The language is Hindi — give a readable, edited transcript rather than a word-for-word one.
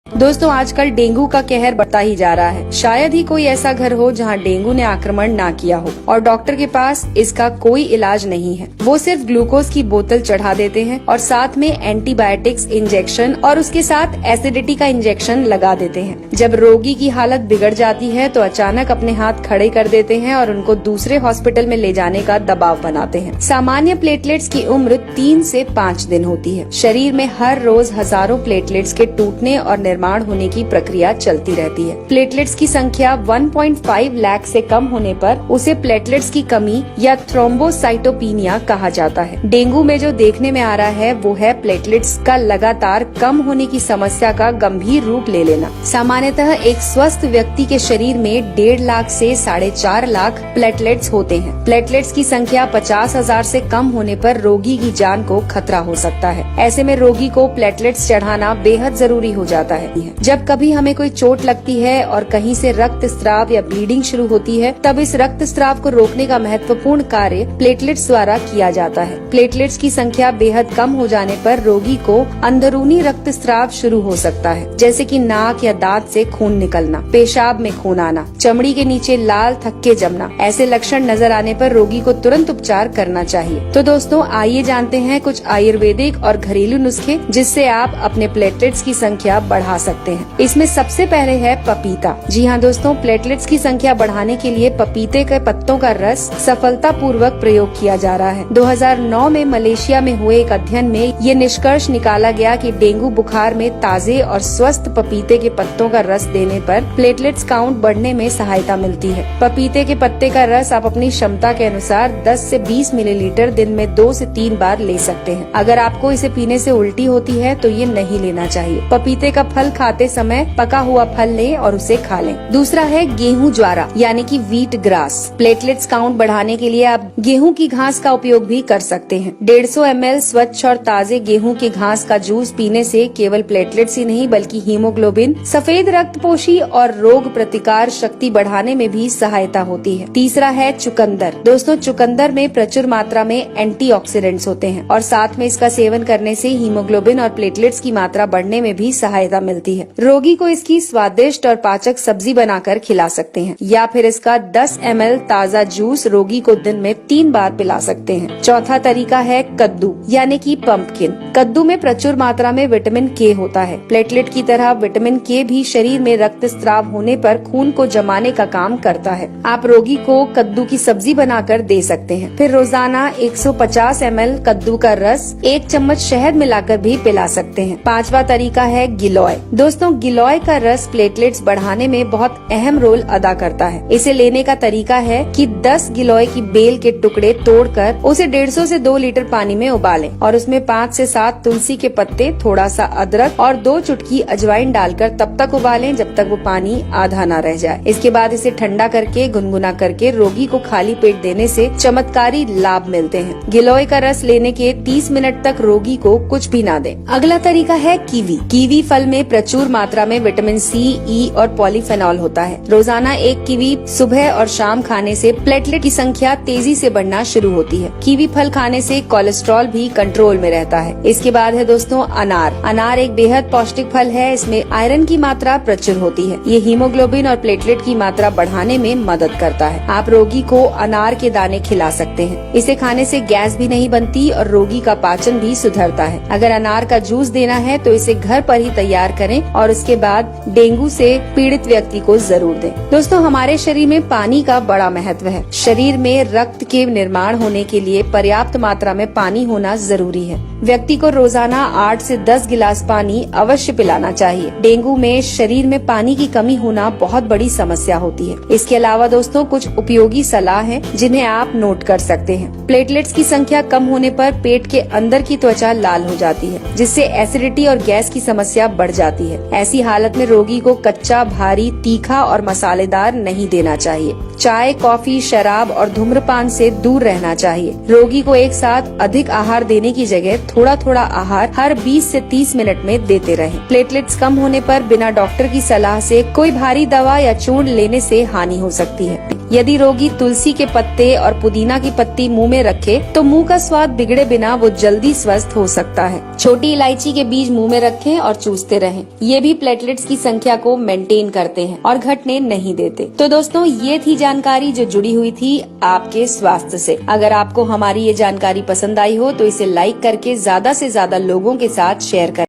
दोस्तों आजकल डेंगू का कहर बढ़ता ही जा रहा है। शायद ही कोई ऐसा घर हो जहां डेंगू ने आक्रमण ना किया हो और डॉक्टर के पास इसका कोई इलाज नहीं है। वो सिर्फ ग्लूकोज की बोतल चढ़ा देते हैं और साथ में एंटीबायोटिक्स इंजेक्शन और उसके साथ एसिडिटी का इंजेक्शन लगा देते हैं। जब रोगी की हालत बिगड़ जाती है तो अचानक अपने हाथ खड़े कर देते हैं और उनको दूसरे हॉस्पिटल में ले जाने का दबाव बनाते हैं। सामान्य प्लेटलेट्स की उम्र 3 से 5 दिन होती है। शरीर में हर रोज हजारों प्लेटलेट्स के टूटने और निर्माण होने की प्रक्रिया चलती रहती है। प्लेटलेट्स की संख्या 1.5 लाख से कम होने पर उसे प्लेटलेट्स की कमी या थ्रोम्बोसाइटोपिनिया कहा जाता है। डेंगू में जो देखने में आ रहा है वो है प्लेटलेट्स का लगातार कम होने की समस्या का गंभीर रूप ले लेना। सामान्यतः एक स्वस्थ व्यक्ति के शरीर में 1.5 लाख से 4.5 लाख प्लेटलेट्स होते हैं। प्लेटलेट्स की संख्या 50,000 से कम होने पर रोगी की जान को खतरा हो सकता है। ऐसे में रोगी को प्लेटलेट्स चढ़ाना बेहद जरूरी हो जाता है। जब कभी हमें कोई चोट लगती है और कहीं से रक्त स्राव या ब्लीडिंग शुरू होती है, तब इस रक्त स्राव को रोकने का महत्वपूर्ण कार्य प्लेटलेट्स द्वारा किया जाता है। प्लेटलेट्स की संख्या बेहद कम हो जाने पर रोगी को अंदरूनी रक्त स्राव शुरू हो सकता है, जैसे कि नाक या दांत से खून निकलना, पेशाब में खून आना, चमड़ी के नीचे लाल थक्के जमना। ऐसे लक्षण नजर आने पर रोगी को तुरंत उपचार करना चाहिए। तो दोस्तों आइए जानते हैं कुछ आयुर्वेदिक और घरेलू नुस्खे जिससे आप अपने प्लेटलेट्स की संख्या बढ़ा सकते हैं। इसमें सबसे पहले है पपीता। जी हाँ दोस्तों, प्लेटलेट्स की संख्या बढ़ाने के लिए पपीते के पत्तों का रस सफलतापूर्वक प्रयोग किया जा रहा है। 2009 में मलेशिया में हुए एक अध्ययन में ये निष्कर्ष निकाला गया कि डेंगू बुखार में ताजे और स्वस्थ पपीते के पत्तों का रस देने पर प्लेटलेट्स काउंट बढ़ने में सहायता मिलती है। पपीते के पत्ते का रस आप अपनी क्षमता के अनुसार 10 से 20 मिलीलीटर दिन में 2 से 3 बार ले सकते हैं। अगर आपको इसे पीने से उल्टी होती है तो ये नहीं लेना चाहिए। पपीते का फल खाते समय पका हुआ फल लें और उसे खा लें। दूसरा है गेहूं ज्वारा यानी कि व्हीट ग्रास। प्लेटलेट्स काउंट बढ़ाने के लिए आप गेहूं की घास का उपयोग भी कर सकते हैं। 150 ml स्वच्छ और ताजे गेहूं की घास का जूस पीने से केवल प्लेटलेट्स ही नहीं बल्कि हीमोग्लोबिन, सफेद रक्तपोशी और रोग प्रतिकार शक्ति बढ़ाने में भी सहायता होती है। तीसरा है चुकंदर। दोस्तों चुकंदर में प्रचुर मात्रा में एंटीऑक्सीडेंट्स होते हैं और साथ में इसका सेवन करने से हीमोग्लोबिन और प्लेटलेट्स की मात्रा बढ़ने में भी सहायता मिलती है। रोगी को इसकी स्वादिष्ट और पाचक सब्जी बनाकर खिला सकते हैं या फिर इसका 10 ml ताजा जूस रोगी को दिन में 3 बार पिला सकते हैं। चौथा तरीका है कद्दू यानी कि पंपकिन। कद्दू में प्रचुर मात्रा में विटामिन के होता है। प्लेटलेट की तरह विटामिन के भी शरीर में रक्त स्राव होने पर खून को जमाने का काम करता है। आप रोगी को कद्दू की सब्जी बनाकर दे सकते हैं। फिर रोजाना 150 ml कद्दू का रस 1 चम्मच शहद मिलाकर भी पिला सकते हैं। पांचवा तरीका है गिलोय। दोस्तों गिलोय का रस प्लेटलेट्स बढ़ाने में बहुत अहम रोल अदा करता है। इसे लेने का तरीका है कि 10 गिलोय की बेल के टुकड़े तोड़कर उसे 150 से 2 लीटर पानी में उबालें और उसमें 5 से 7 तुलसी के पत्ते, थोड़ा सा अदरक और 2 चुटकी अजवाइन डालकर तब तक उबालें जब तक वो पानी आधा न रह जाए। इसके बाद इसे ठंडा करके गुनगुना करके रोगी को खाली पेट देने से चमत्कारी लाभ मिलते हैं। गिलोय का रस लेने के 30 मिनट तक रोगी को कुछ भी न दें। अगला तरीका है कीवी। कीवी फल में प्रचुर मात्रा में विटामिन सी, ई और पॉलीफेनॉल होता है। रोजाना 1 कीवी सुबह और शाम खाने से प्लेटलेट की संख्या तेजी से बढ़ना शुरू होती है। कीवी फल खाने से कोलेस्ट्रॉल भी कंट्रोल में रहता है। इसके बाद है दोस्तों अनार। अनार एक बेहद पौष्टिक फल है। इसमें आयरन की मात्रा प्रचुर होती है। ये हीमोग्लोबिन और प्लेटलेट की मात्रा बढ़ाने में मदद करता है। आप रोगी को अनार के दाने खिला सकते हैं। इसे खाने से गैस भी नहीं बनती और रोगी का पाचन भी सुधरता है। अगर अनार का जूस देना है तो इसे घर पर ही तैयार करें और उसके बाद डेंगू से पीड़ित व्यक्ति को जरूर दें। दोस्तों हमारे शरीर में पानी का बड़ा महत्व है। शरीर में रक्त के निर्माण होने के लिए पर्याप्त मात्रा में पानी होना जरूरी है। व्यक्ति को रोजाना 8 से 10 गिलास पानी अवश्य पिलाना चाहिए। डेंगू में शरीर में पानी की कमी होना बहुत बड़ी समस्या होती है। इसके अलावा दोस्तों कुछ उपयोगी सलाह है जिन्हें आप नोट कर सकते हैं। प्लेटलेट्स की संख्या कम होने पर पेट के अंदर की त्वचा लाल हो जाती है, जिससे एसिडिटी और गैस की समस्या बढ़ जाती है। ऐसी हालत में रोगी को कच्चा, भारी, तीखा और मसालेदार नहीं देना चाहिए। चाय, कॉफी, शराब और धूम्रपान से दूर रहना चाहिए। रोगी को एक साथ अधिक आहार देने की जगह थोड़ा थोड़ा आहार हर 20 से 30 मिनट में देते रहें। प्लेटलेट्स कम होने पर बिना डॉक्टर की सलाह से कोई भारी दवा या चूर्ण लेने से हानि हो सकती है। यदि रोगी तुलसी के पत्ते और पुदीना की पत्ती मुंह में रखे तो मुंह का स्वाद बिगड़े बिना वो जल्दी स्वस्थ हो सकता है। छोटी इलायची के बीज मुंह में रखें और चूसते रहें। ये भी प्लेटलेट्स की संख्या को मेंटेन करते हैं और घटने नहीं देते। तो दोस्तों, ये थी जानकारी जो जुड़ी हुई थी आपके स्वास्थ्य से। अगर आपको हमारी ये जानकारी पसंद आई हो तो इसे लाइक करके ज्यादा से ज्यादा लोगों के साथ शेयर करें।